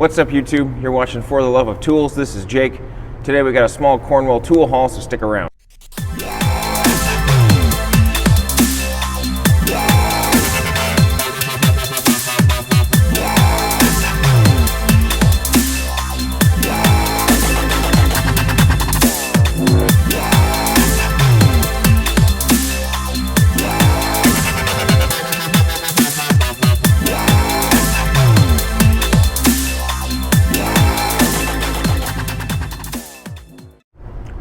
What's up, YouTube? You're watching For the Love of Tools. This is Jake. Today we got a small Cornwell tool haul, so stick around.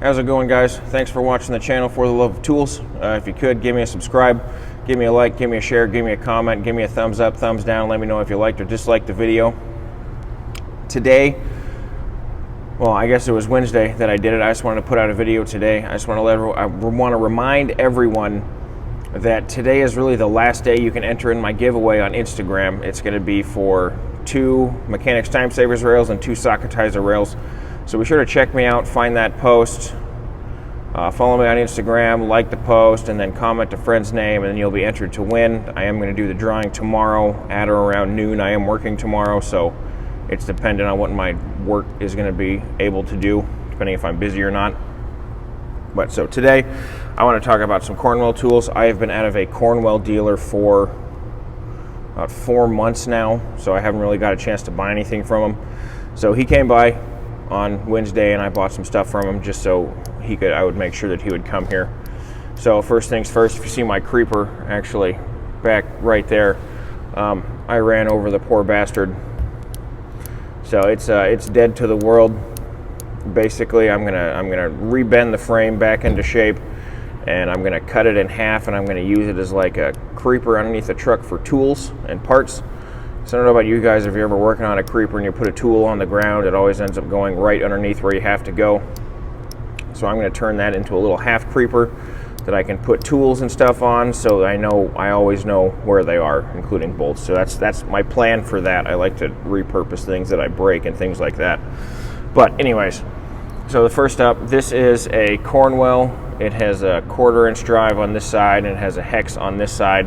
How's it going, guys? Thanks for watching the channel For the Love of Tools. If you could, give me a subscribe, give me a like, give me a share, give me a comment, give me a thumbs up, thumbs down. Let me know if you liked or disliked the video. Today, well, I guess it was Wednesday that I did it. I just wanted to put out a video today. I just want to remind everyone that today is really the last day you can enter in my giveaway on Instagram. It's going to be for 2 Mechanics Time Savers rails and 2 Socketizer rails. So be sure to check me out, find that post, follow me on Instagram, like the post, and then comment a friend's name, and then you'll be entered to win. I am going to do the drawing tomorrow at or around noon. I am working tomorrow, so it's dependent on what my work is going to be able to do, depending if I'm busy or not. But so today, I want to talk about some Cornwell tools. I have been out of a Cornwell dealer for about 4 months now, so I haven't really got a chance to buy anything from him. So he came by on Wednesday and I bought some stuff from him just so I would make sure that he would come here. So first things first, if you see my creeper actually back right there, I ran over the poor bastard. So it's dead to the world. Basically, I'm gonna rebend the frame back into shape, and I'm gonna cut it in half, and I'm gonna use it as like a creeper underneath the truck for tools and parts. So I don't know about you guys, if you're ever working on a creeper and you put a tool on the ground, it always ends up going right underneath where you have to go. So I'm going to turn that into a little half creeper that I can put tools and stuff on, so I always know where they are, including bolts. So that's my plan for that. I like to repurpose things that I break and things like that. But anyways, so the first up, this is a Cornwell. It has a 1/4 inch drive on this side and it has a hex on this side.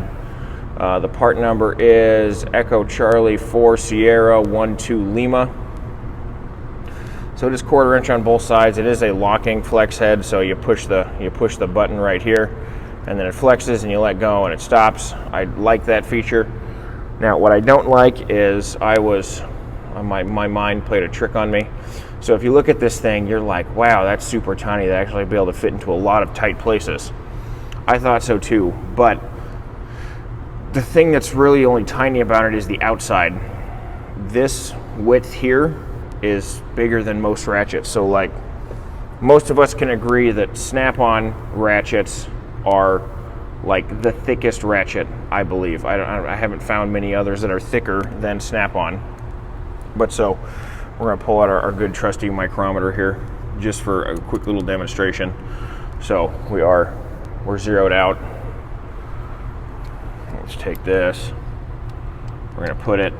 The part number is Echo Charlie 4 Sierra 12 Lima. So it is 1/4 inch on both sides. It is a locking flex head, so you push the button right here, and then it flexes and you let go and it stops. I like that feature. Now, what I don't like is my mind played a trick on me. So if you look at this thing, you're like, wow, that's super tiny. They actually be able to fit into a lot of tight places. I thought so too, but the thing that's really only tiny about it is the outside. This width here is bigger than most ratchets. So like most of us can agree that snap-on ratchets are like the thickest ratchet, I believe. I haven't found many others that are thicker than snap-on. But so we're gonna pull out our good trusty micrometer here just for a quick little demonstration. So we're zeroed out. Let's take this. We're gonna put it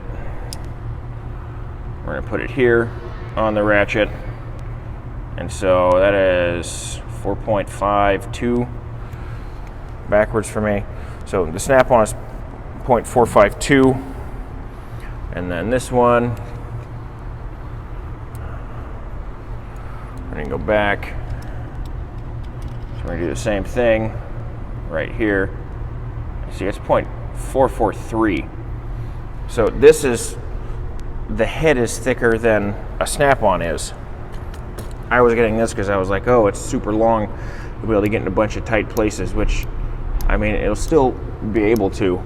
here on the ratchet, and so that is 4.52 backwards for me. So the snap-on is 0.452, and then this one, we're gonna go back. So we're gonna do the same thing right here. See, it's 0.443. So the head is thicker than a snap-on is. I was getting this because I was like, oh, it's super long. You'll be able to get in a bunch of tight places, which, I mean, it'll still be able to,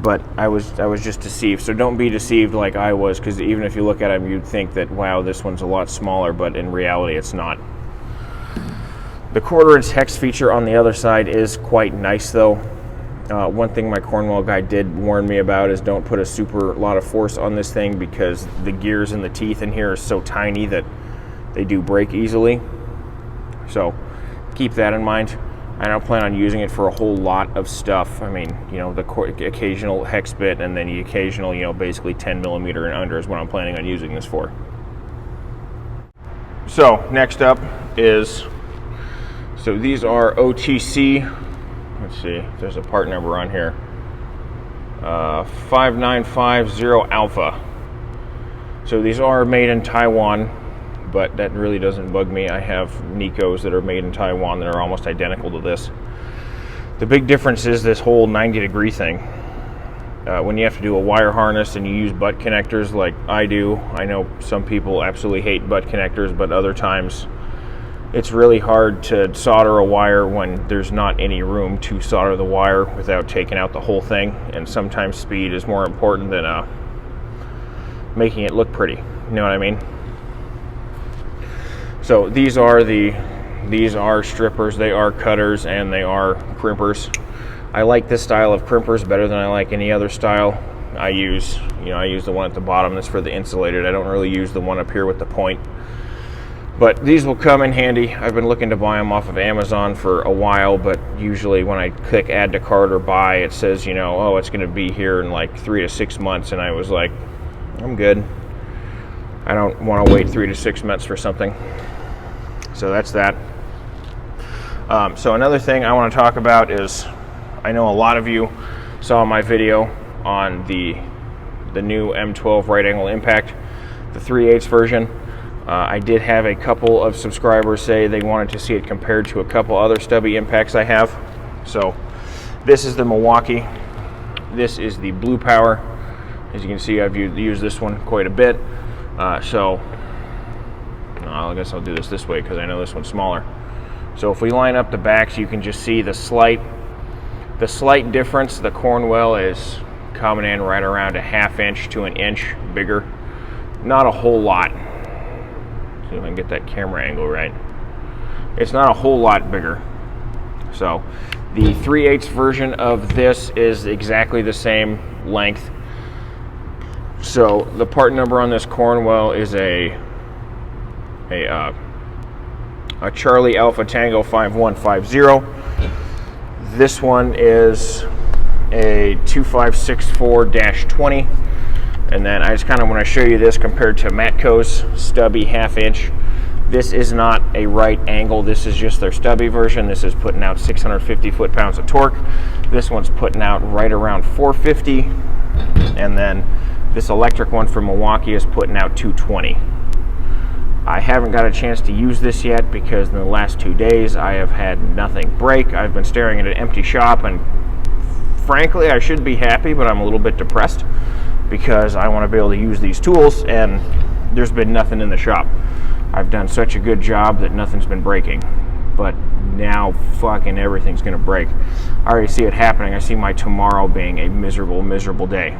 but I was just deceived. So don't be deceived like I was, because even if you look at them, you'd think that, wow, this one's a lot smaller, but in reality, it's not. The 1/4 inch hex feature on the other side is quite nice, though. One thing my Cornwell guy did warn me about is don't put a super lot of force on this thing, because the gears and the teeth in here are so tiny that they do break easily. So keep that in mind. I don't plan on using it for a whole lot of stuff. I mean, you know, the occasional hex bit and then the occasional, you know, basically 10mm and under is what I'm planning on using this for. So next up is, so these are OTC. Let's see, there's a part number on here. 5950 Alpha. So these are made in Taiwan, but that really doesn't bug me. I have Nikos that are made in Taiwan that are almost identical to this. The big difference is this whole 90-degree thing. When you have to do a wire harness and you use butt connectors like I do, I know some people absolutely hate butt connectors, but other times it's really hard to solder a wire when there's not any room to solder the wire without taking out the whole thing, and sometimes speed is more important than making it look pretty. You know what I mean? So these are strippers, they are cutters, and they are crimpers. I like this style of crimpers better than I like any other style. I use the one at the bottom that's for the insulated. I don't really use the one up here with the point. But these will come in handy. I've been looking to buy them off of Amazon for a while, but usually when I click add to cart or buy, it says, oh, it's going to be here in like 3 to 6 months, and I was like, I'm good. I don't want to wait 3 to 6 months for something. So that's that. So another thing I want to talk about is, I know a lot of you saw my video on the new M12 right angle impact, the 3/8 version. I did have a couple of subscribers say they wanted to see it compared to a couple other stubby impacts I have. So this is the Milwaukee. This is the Blue Power. As you can see, I've used this one quite a bit. I guess I'll do this way because I know this one's smaller. So if we line up the backs, you can just see the slight difference. The Cornwell is coming in right around a 1/2 inch to 1 inch bigger. Not a whole lot. See if I can get that camera angle right. It's not a whole lot bigger. So the 3/8 version of this is exactly the same length. So the part number on this Cornwell is a Charlie Alpha Tango 5150. This one is a 2564-20. And then I just kind of want to show you this compared to Matco's stubby 1/2 inch. This is not a right angle. This is just their stubby version. This is putting out 650 foot-pounds of torque. This one's putting out right around 450. And then this electric one from Milwaukee is putting out 220. I haven't got a chance to use this yet because in the last 2 days I have had nothing break. I've been staring at an empty shop, and frankly I should be happy, but I'm a little bit depressed because I want to be able to use these tools, and there's been nothing in the shop. I've done such a good job that nothing's been breaking, but now fucking everything's gonna break. I already see it happening. I see my tomorrow being a miserable day.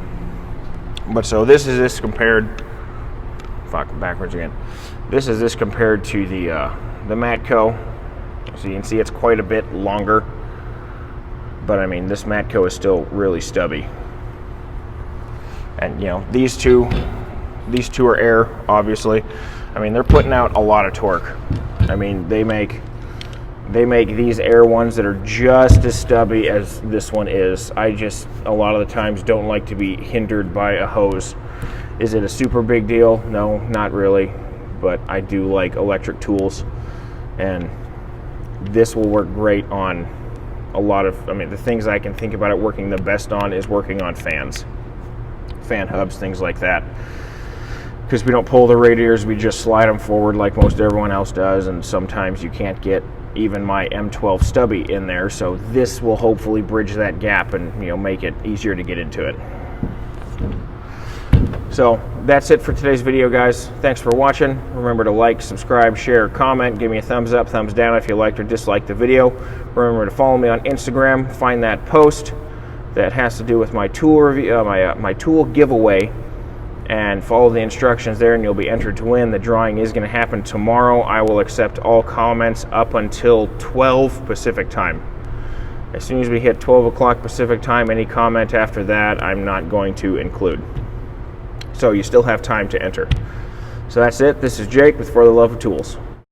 But so this is compared, backwards again. This is compared to the Matco. So you can see it's quite a bit longer, but I mean this Matco is still really stubby. And these two are air, obviously. I mean, they're putting out a lot of torque. I mean, they make these air ones that are just as stubby as this one is. I just a lot of the times don't like to be hindered by a hose. Is it a super big deal? No, not really. But I do like electric tools, and this will work great on a lot of, the things I can think about it working the best on is working on fans. Fan hubs, things like that, because we don't pull the radiators, we just slide them forward like most everyone else does, and sometimes you can't get even my M12 stubby in there, so this will hopefully bridge that gap and make it easier to get into it. So that's it for today's video, guys. Thanks for watching. Remember to like, subscribe, share, comment, give me a thumbs up, thumbs down if you liked or disliked the video. Remember to follow me on Instagram, find that post that has to do with my tool review, my tool giveaway, and follow the instructions there and you'll be entered to win. The drawing is going to happen tomorrow. I will accept all comments up until 12 Pacific time. As soon as we hit 12 o'clock Pacific time, any comment after that I'm not going to include. So you still have time to enter. So that's it. This is Jake with For the Love of Tools.